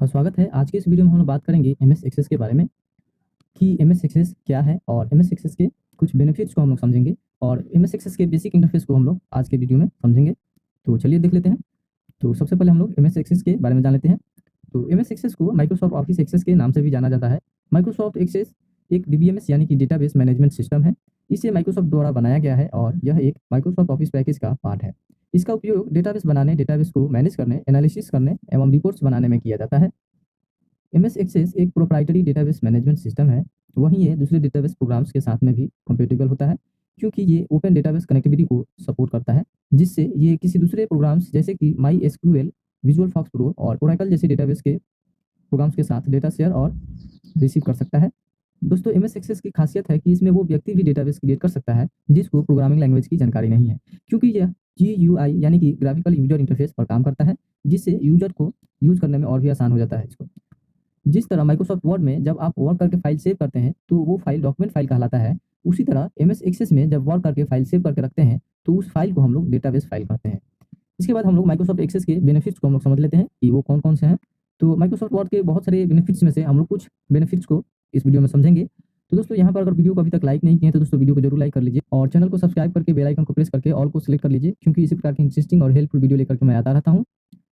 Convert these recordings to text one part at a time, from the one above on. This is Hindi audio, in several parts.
आपका स्वागत है। आज के इस वीडियो में हम लोग बात करेंगे एमएस एक्सेस के बारे में कि एमएस एक्सेस क्या है और एमएस एक्सेस के कुछ बेनिफिट्स को हम लोग समझेंगे और एमएस एक्सेस के बेसिक इंटरफेस को हम लोग आज के वीडियो में समझेंगे। तो चलिए देख लेते हैं। तो सबसे पहले हम लोग एमएस एक्सेस के बारे में जान लेते हैं। तो एमएस एक्सेस को माइक्रोसॉफ्ट ऑफिस एक्सेस के नाम से भी जाना जाता है। माइक्रोसॉफ्ट एक्सेस एक डीबीएमएस यानी कि डेटाबेस मैनेजमेंट सिस्टम है। इसे माइक्रोसॉफ्ट द्वारा बनाया गया है और यह एक माइक्रोसॉफ्ट ऑफिस पैकेज का पार्ट है। इसका उपयोग डेटाबेस बनाने, डेटाबेस को मैनेज करने, एनालिसिस करने एवं रिपोर्ट्स बनाने में किया जाता है। एमएस एक्सेस एक प्रोप्राइटरी डेटाबेस मैनेजमेंट सिस्टम है। वहीं ये दूसरे डेटाबेस प्रोग्राम्स के साथ में भी कंपैटिबल होता है, क्योंकि ये ओपन डेटाबेस कनेक्टिविटी को सपोर्ट करता है, जिससे ये किसी दूसरे प्रोग्राम्स जैसे कि MySQL, visual FoxPro और ओरेकल जैसे डेटाबेस के प्रोग्राम्स के साथ डेटा शेयर और रिसीव कर सकता है। दोस्तों, एमएस एक्सेस की खासियत है कि इसमें वो व्यक्ति भी डेटाबेस क्रिएट कर सकता है जिसको प्रोग्रामिंग लैंग्वेज की जानकारी नहीं है, क्योंकि यह जीयूआई यानी कि ग्राफिकल यूजर इंटरफेस पर काम करता है, जिससे यूजर को यूज करने में और भी आसान हो जाता है इसको। जिस तरह माइक्रोसॉफ्ट वर्ड में जब आप वर्क करके फाइल सेव करते हैं तो वो फाइल डॉक्यूमेंट फाइल कहलाता है, उसी तरह एमएस एक्सेस में जब वर्क करके फाइल सेव करके रखते हैं तो उस फाइल को हम लोग डेटाबेस फाइल कहते हैं। इसके बाद हम लोग माइक्रोसॉफ्ट एक्सेस के बेनिफिट्स को हम लोग समझ लेते हैं कि वो कौन-कौन से हैं। तो माइक्रोसॉफ्ट वर्ड के बहुत सारे बेनिफिट्स में से हम लोग कुछ बेनिफिट्स को इस वीडियो में समझेंगे। तो दोस्तों, यहाँ पर अगर वीडियो को अभी तक लाइक नहीं किए हैं तो दोस्तों वीडियो को जरूर लाइक कर लीजिए और चैनल को सब्सक्राइब करके बेल आइकन को प्रेस करके ऑल को सिलेक्ट कर लीजिए, क्योंकि इसी प्रकार की इंटरेस्टिंग और हेल्पफुल वीडियो लेकर के मैं आता रहता हूँ।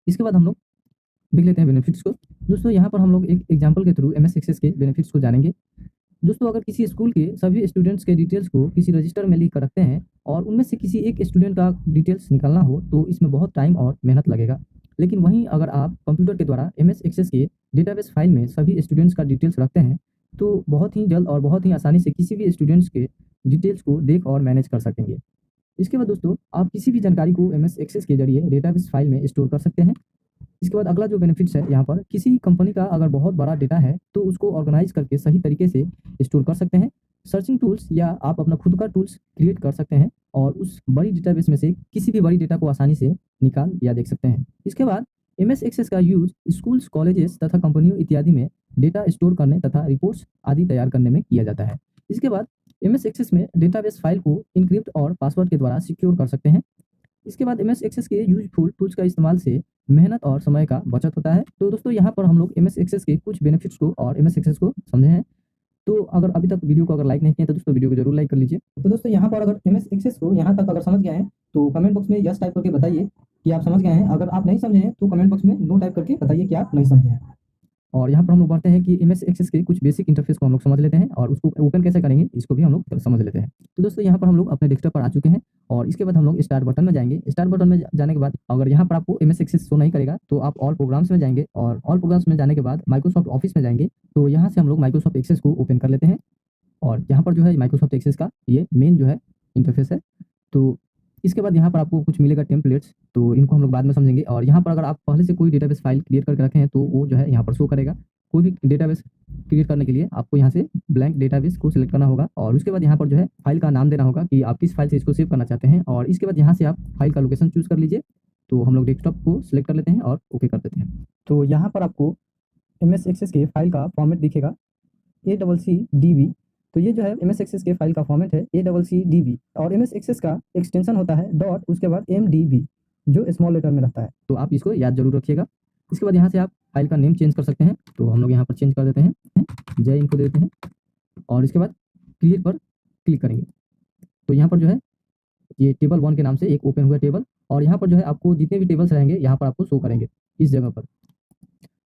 इसके बाद हम लोग देख लेते हैं बेनिफिट्स को। दोस्तों, यहाँ पर हम लोग एक एग्जांपल के थ्रू एमएस एक्सेस के बेनिफिट्स को जानेंगे। दोस्तों, अगर किसी स्कूल के सभी स्टूडेंट्स के डिटेल्स को किसी रजिस्टर में लिख कर रखते हैं और उनमें से किसी एक स्टूडेंट का डिटेल्स निकालना हो तो इसमें बहुत टाइम और मेहनत लगेगा। लेकिन वहीं अगर आप कंप्यूटर के द्वारा एमएस एक्सेस के डेटाबेस फाइल में सभी स्टूडेंट्स का डिटेल्स रखते हैं तो बहुत ही जल्द और बहुत ही आसानी से किसी भी स्टूडेंट्स के डिटेल्स को देख और मैनेज कर सकेंगे। इसके बाद दोस्तों, आप किसी भी जानकारी को एमएस एक्सेस के जरिए डेटाबेस फाइल में स्टोर कर सकते हैं। इसके बाद अगला जो बेनिफिट्स है, यहाँ पर किसी कंपनी का अगर बहुत बड़ा डेटा है तो उसको ऑर्गेनाइज करके सही तरीके से स्टोर कर सकते हैं। सर्चिंग टूल्स या आप अपना खुद का टूल्स क्रिएट कर सकते हैं और उस बड़ी डेटाबेस में से किसी भी बड़ी डेटा को आसानी से निकाल या देख सकते हैं। इसके बाद एमएस एक्सेस का यूज स्कूल्स, कॉलेजेस तथा कंपनियों इत्यादि में डेटा स्टोर करने तथा रिपोर्ट्स आदि तैयार करने में किया जाता है। इसके बाद एमएस एक्सेस में डेटाबेस फाइल को इनक्रिप्ट और पासवर्ड के द्वारा सिक्योर कर सकते हैं। इसके बाद एमएस एक्सेस के यूजफुल टूल्स का इस्तेमाल से मेहनत और समय का बचत होता है। तो दोस्तों, यहाँ पर हम लोग एमएस एक्सेस के कुछ बेनिफिट्स को और एमएस एक्सेस को समझे हैं। तो अगर अभी तक वीडियो को अगर लाइक नहीं किया तो दोस्तों वीडियो को जरूर लाइक कर लीजिए। तो दोस्तों, यहाँ पर अगर एमएस एक्सेस को यहाँ तक अगर समझ गए हैं तो कमेंट बॉक्स में यस टाइप करके बताइए कि आप समझ गए हैं। अगर आप नहीं समझे हैं तो कमेंट बॉक्स में नो टाइप करके बताइए कि आप नहीं समझे हैं। और यहाँ पर हम लोग बढ़ते हैं कि एमएस एक्सेस के कुछ बेसिक इंटरफेस को हम लोग समझ लेते हैं और उसको ओपन कैसे करेंगे इसको भी हम लोग समझ लेते हैं। तो दोस्तों, यहाँ पर हम लोग अपने डेस्कटॉप पर आ चुके हैं और इसके बाद हम लोग स्टार्ट बटन में जाएंगे। स्टार्ट बटन में जाने के बाद अगर यहाँ पर आपको एमएस एक्सेस शो नहीं करेगा तो आप ऑल प्रोग्राम्स में जाएंगे और ऑल प्रोग्राम्स में जाने के बाद माइक्रोसॉफ्ट ऑफिस में जाएंगे। तो यहाँ से हम लोग माइक्रोसॉफ्ट एक्सेस को ओपन कर लेते हैं और यहाँ पर जो है माइक्रोसॉफ्ट एक्सेस का ये मेन जो है इंटरफेस है। तो इसके बाद यहाँ पर आपको कुछ मिलेगा टेम्पलेट्स, तो इनको हम लोग बाद में समझेंगे। और यहाँ पर अगर आप पहले से कोई डेटाबेस फाइल क्रिएट करके रखे हैं तो वो जो है यहाँ पर शो करेगा। कोई भी डेटाबेस क्रिएट करने के लिए आपको यहाँ से ब्लैंक डेटाबेस को सिलेक्ट करना होगा और उसके बाद यहाँ पर जो है फाइल का नाम देना होगा कि आप किस फाइल से इसको सेव करना चाहते हैं और इसके बाद यहाँ से आप फाइल का लोकेशन चूज कर लीजिए। तो हम लोग डेस्कटॉप को सिलेक्ट कर लेते हैं और ओके कर देते हैं। तो यहाँ पर आपको एमएस एक्सेस के फाइल का फॉर्मेट दिखेगा ACCDB। तो ये जो है एमएस एक्सेस के फाइल का फॉर्मेट है ACCDB और एमएस एक्सेस का एक्सटेंशन होता है डॉट उसके बाद MDB जो स्मॉल लेटर में रहता है। तो आप इसको याद जरूर रखिएगा। इसके बाद यहाँ से आप फाइल का नेम चेंज कर सकते हैं। तो हम लोग यहाँ पर चेंज कर देते हैं, जय इनको देते हैं और इसके बाद क्रिएट पर क्लिक करेंगे। तो यहाँ पर जो है ये टेबल 1 के नाम से एक ओपन हुआ टेबल और यहाँ पर जो है आपको जितने भी टेबल्स रहेंगे यहाँ पर आपको शो करेंगे इस जगह पर।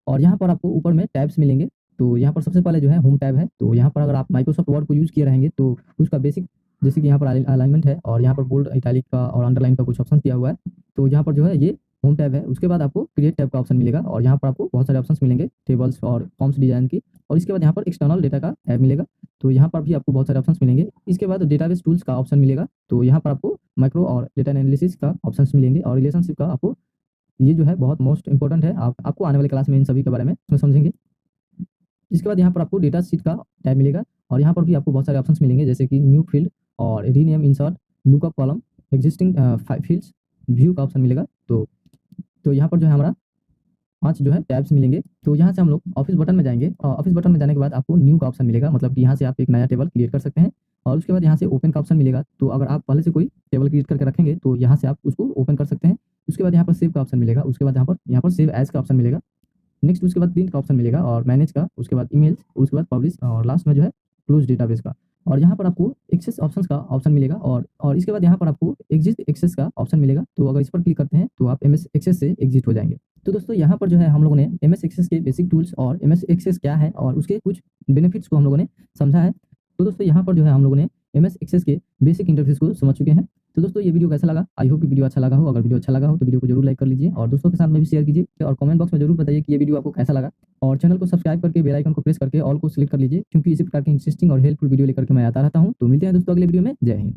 और यहाँ पर आपको ऊपर में टैब्स मिलेंगे। तो यहाँ पर सबसे पहले जो है होम टैब है। तो यहाँ पर अगर आप माइक्रोसॉफ्ट वर्ड को यूज़ किए रहेंगे तो उसका बेसिक जैसे कि यहाँ पर अलाइनमेंट है और यहाँ पर बोल्ड, इटैलिक का और अंडरलाइन का कुछ ऑप्शन दिया हुआ है। तो यहाँ पर जो है ये होम टैब है। उसके बाद आपको क्रिएट टैब का ऑप्शन मिलेगा और यहाँ पर आपको बहुत सारे ऑप्शंस मिलेंगे टेबल्स और फॉर्म्स डिजाइन की। और इसके बाद यहाँ पर एक्सटर्नल डेटा का टैब मिलेगा। तो यहाँ पर भी आपको बहुत सारे ऑप्शंस मिलेंगे। इसके बाद डेटाबेस टूल्स का ऑप्शन मिलेगा। तो यहाँ पर आपको माइक्रो और डेटा एनालिसिस का ऑप्शंस मिलेंगे और रिलेशनशिप का आपको, ये जो है बहुत मोस्ट इंपॉर्टेंट है। आपको आने वाले क्लास में इन सभी के बारे में समझेंगे। इसके बाद यहाँ पर आपको डेटा शीट का टैब मिलेगा और यहाँ पर भी आपको बहुत सारे ऑप्शंस मिलेंगे जैसे कि न्यू फील्ड और rename, insert, lookup column, existing fields, view का ऑप्शन मिलेगा। तो यहाँ पर जो है हमारा 5 जो है टैब्स मिलेंगे। तो यहाँ से हम लोग ऑफिस बटन में जाएंगे और ऑफिस बटन में जाने के बाद आपको न्यू का ऑप्शन मिलेगा, मतलब कि यहाँ से आप एक नया टेबल क्रिएट कर सकते हैं और उसके बाद यहाँ से ओपन का ऑप्शन मिलेगा। तो अगर आप पहले से कोई टेबल क्रिएट करके रखेंगे तो यहाँ से आप उसको ओपन कर सकते हैं। उसके बाद यहाँ पर सेव का ऑप्शन मिलेगा। उसके बाद यहाँ पर सेव एज का ऑप्शन मिलेगा। नेक्स्ट उसके बाद प्रिंट का ऑप्शन मिलेगा और मैनेज का, उसके बाद ईमेल्स, उसके बाद पब्लिश और लास्ट में जो है क्लोज डेटाबेस का। और यहाँ पर आपको एक्सेस ऑप्शंस का ऑप्शन मिलेगा और इसके बाद यहाँ पर आपको एग्जिट एक्सेस का ऑप्शन मिलेगा। तो अगर इस पर क्लिक करते हैं तो आप एमएस एक्सेस से एग्जिट हो जाएंगे। तो दोस्तों यहाँ पर जो है हम लोगों ने एमएस एक्सेस के बेसिक टूल्स और एमएस एक्सेस क्या है और उसके कुछ बेनिफिट्स को हम लोगों ने समझा है। तो दोस्तों यहाँ पर जो है हम लोगों ने एमएस एक्सेस के बेसिक इंटरफेस को समझ चुके हैं। तो दोस्तों ये वीडियो कैसा लगा? आई होप कि वीडियो अच्छा लगा हो। अगर वीडियो अच्छा लगा हो तो वीडियो को जरूर लाइक कर लीजिए और दोस्तों के साथ में भी शेयर कीजिए और कमेंट बॉक्स में जरूर बताइए कि ये वीडियो आपको कैसा लगा। और चैनल को सब्सक्राइब करके बेल आइकन को प्रेस करके ऑल को सिलेक्ट कर लीजिए, क्योंकि इसी प्रकार की इंटरेस्टिंग और हेल्पफुल वीडियो लेकर के मैं आता रहता हूँ। तो मिलते हैं दोस्तों अगले वीडियो में। जय हिंद।